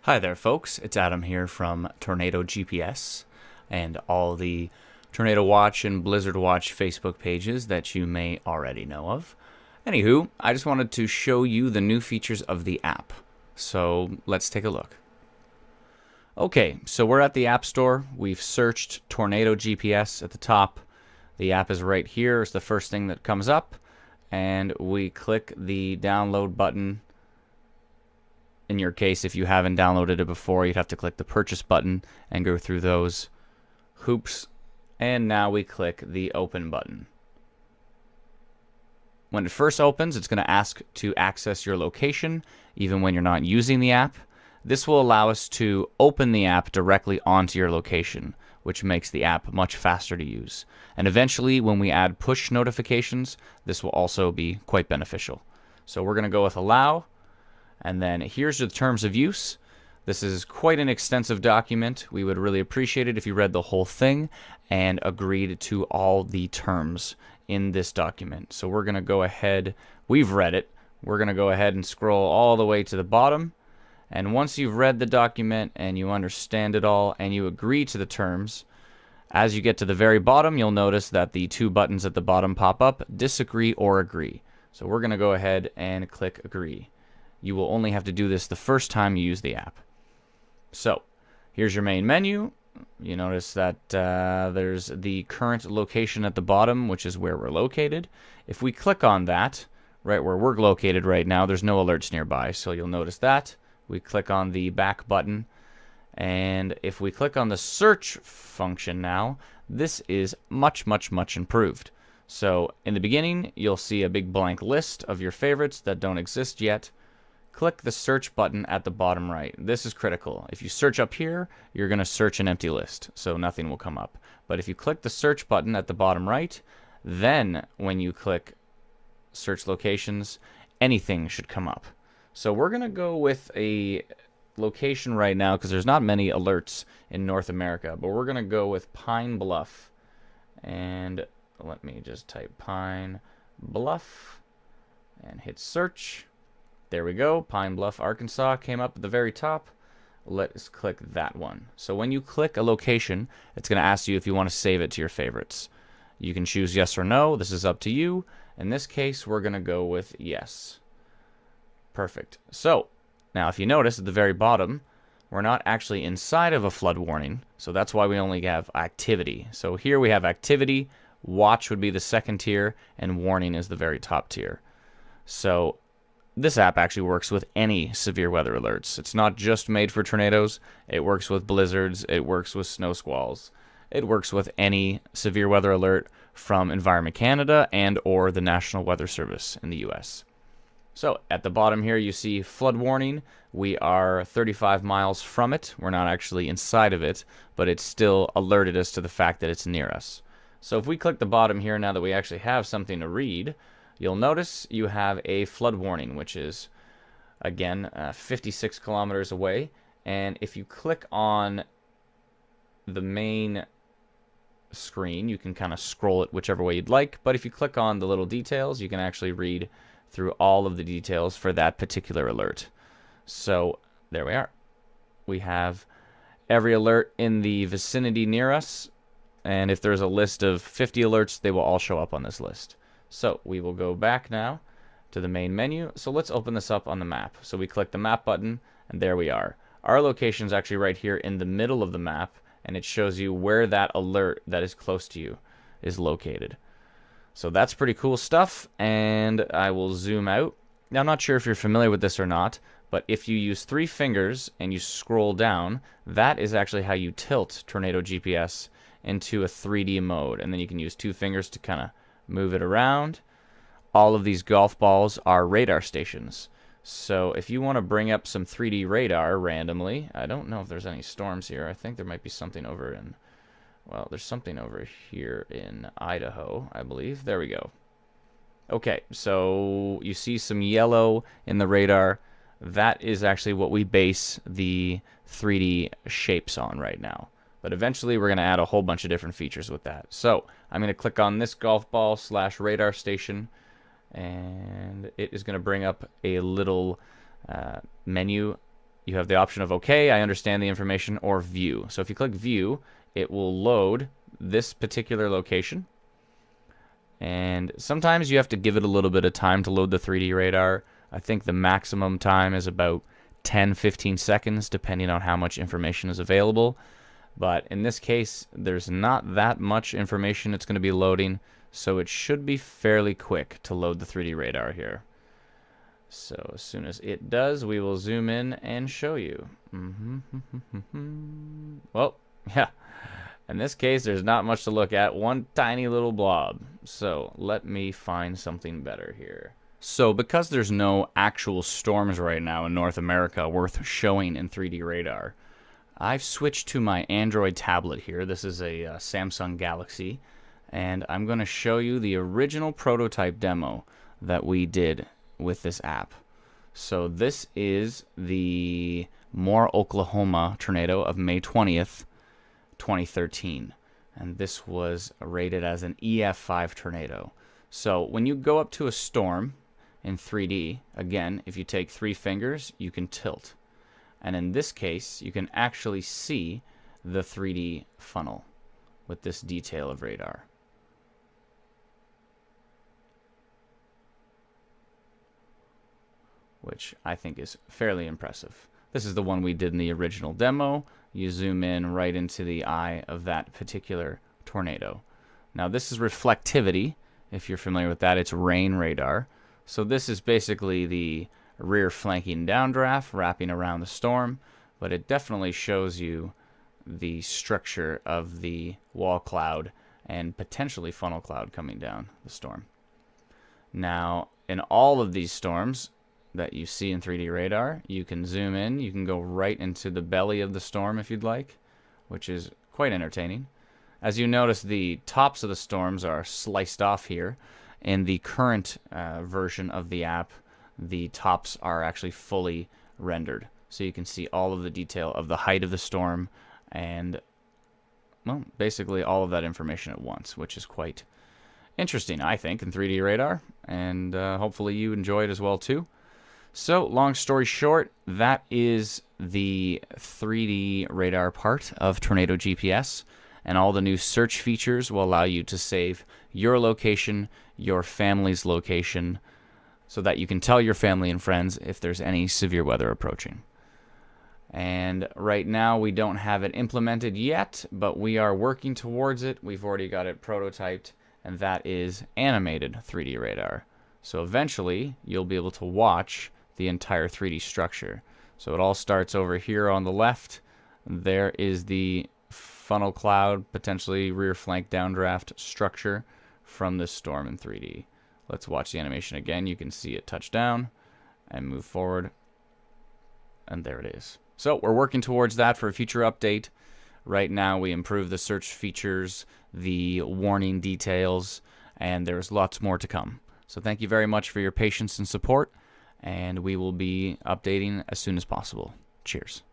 Hi there, folks. It's Adam here from Tornado GPS and all the Tornado Watch and Blizzard Watch Facebook pages that you may already know of. Anywho, I just wanted to show you the new features of the app. So let's take a look. Okay, so we're at the App Store. We've searched Tornado GPS at the top. The app is right here. It's the first thing that comes up. And we click the download button. In your case, if you haven't downloaded it before, you'd have to click the purchase button and go through those hoops. And now we click the open button. When it first opens, it's going to ask to access your location, even when you're not using the app. This will allow us to open the app directly onto your location, which makes the app much faster to use. And eventually, when we add push notifications, this will also be quite beneficial. So we're going to go with allow. And then here's the terms of use. This is quite an extensive document. We would really appreciate it if you read the whole thing and agreed to all the terms in this document. So we're going to go ahead. We've read it. We're going to go ahead and scroll all the way to the bottom. And once you've read the document and you understand it all and you agree to the terms, as you get to the very bottom, you'll notice that the two buttons at the bottom pop up, disagree or agree. So we're going to go ahead and click agree. You will only have to do this the first time you use the app. So here's your main menu. You notice that there's the current location at the bottom, which is where we're located. If we click on that, right where we're located right now, there's no alerts nearby. So you'll notice that. We click on the back button. And if we click on the search function now, this is much improved. So in the beginning, you'll see a big blank list of your favorites that don't exist yet. Click the search button at the bottom right. This is critical. If you search up here, you're going to search an empty list, so nothing will come up. But if you click the search button at the bottom right, then when you click search locations, anything should come up. So we're going to go with a location right now because there's not many alerts in North America, but we're going to go with Pine Bluff. And let me just type Pine Bluff and hit search. There we go. Pine Bluff, Arkansas came up at the very top. Let's click that one. So when you click a location, it's going to ask you if you want to save it to your favorites. You can choose yes or no. This is up to you. In this case, we're going to go with yes. Perfect. So now if you notice at the very bottom, we're not actually inside of a flood warning. So that's why we only have activity. So here we have activity. Watch would be the second tier, and warning is the very top tier. So this app actually works with any severe weather alerts. It's not just made for tornadoes. It works with blizzards. It works with snow squalls. It works with any severe weather alert from Environment Canada and or the National Weather Service in the US. So at the bottom here you see flood warning. We are 35 miles from it. We're not actually inside of it, but it's still alerted us to the fact that it's near us. So if we click the bottom here now that we actually have something to read, you'll notice you have a flood warning, which is, again, 56 kilometers away. And if you click on the main screen, you can kind of scroll it whichever way you'd like. But if you click on the little details, you can actually read through all of the details for that particular alert. So there we are. We have every alert in the vicinity near us. And if there's a list of 50 alerts, they will all show up on this list. So we will go back now to the main menu. So let's open this up on the map. So we click the map button, and there we are. Our location is actually right here in the middle of the map, and it shows you where that alert that is close to you is located. So that's pretty cool stuff, and I will zoom out. Now, I'm not sure if you're familiar with this or not, but if you use 3 fingers and you scroll down, that is actually how you tilt Tornado GPS into a 3D mode, and then you can use 2 fingers to kind of move it around. All of these golf balls are radar stations. So if you want to bring up some 3D radar randomly, I don't know if there's any storms here. I think there might be something over in, well, there's something over here in Idaho, I believe. There we go. Okay, so you see some yellow in the radar. That is actually what we base the 3D shapes on right now. But eventually we're going to add a whole bunch of different features with that. So I'm going to click on this golf ball / radar station, and it is going to bring up a little menu you have the option of OK, I understand the information, or View. So if you click View, it will load this particular location. And sometimes you have to give it a little bit of time to load the 3D radar. I think the maximum time is about 10-15 seconds, depending on how much information is available. But in this case, there's not that much information it's going to be loading, so it should be fairly quick to load the 3D radar here. So as soon as it does, we will zoom in and show you. Well, yeah. In this case, there's not much to look at. One tiny little blob. So let me find something better here. So because there's no actual storms right now in North America worth showing in 3D radar, I've switched to my Android tablet here. This is a Samsung Galaxy, and I'm going to show you the original prototype demo that we did with this app. So this is the Moore, Oklahoma tornado of May 20th, 2013, and this was rated as an EF5 tornado. So when you go up to a storm in 3D, again, if you take 3 fingers, you can tilt. And in this case, you can actually see the 3D funnel with this detail of radar. Which I think is fairly impressive. This is the one we did in the original demo. You zoom in right into the eye of that particular tornado. Now this is reflectivity. If you're familiar with that, it's rain radar. So this is basically the rear flanking downdraft wrapping around the storm, but it definitely shows you the structure of the wall cloud and potentially funnel cloud coming down the storm. Now, in all of these storms that you see in 3D radar, you can zoom in, you can go right into the belly of the storm if you'd like, which is quite entertaining. As you notice, the tops of the storms are sliced off here. In the current version of the app, the tops are actually fully rendered. So you can see all of the detail of the height of the storm and, well, basically all of that information at once, which is quite interesting, I think, in 3D radar. And hopefully you enjoy it as well, too. So, long story short, that is the 3D radar part of Tornado GPS. And all the new search features will allow you to save your location, your family's location, so that you can tell your family and friends if there's any severe weather approaching. And right now we don't have it implemented yet, but we are working towards it. We've already got it prototyped, and that is animated 3D radar. So eventually you'll be able to watch the entire 3D structure. So it all starts over here on the left. There is the funnel cloud, potentially rear flank downdraft structure from this storm in 3D. Let's watch the animation again. You can see it touch down and move forward. And there it is. So we're working towards that for a future update. Right now we improve the search features, the warning details, and there's lots more to come. So thank you very much for your patience and support, and we will be updating as soon as possible. Cheers.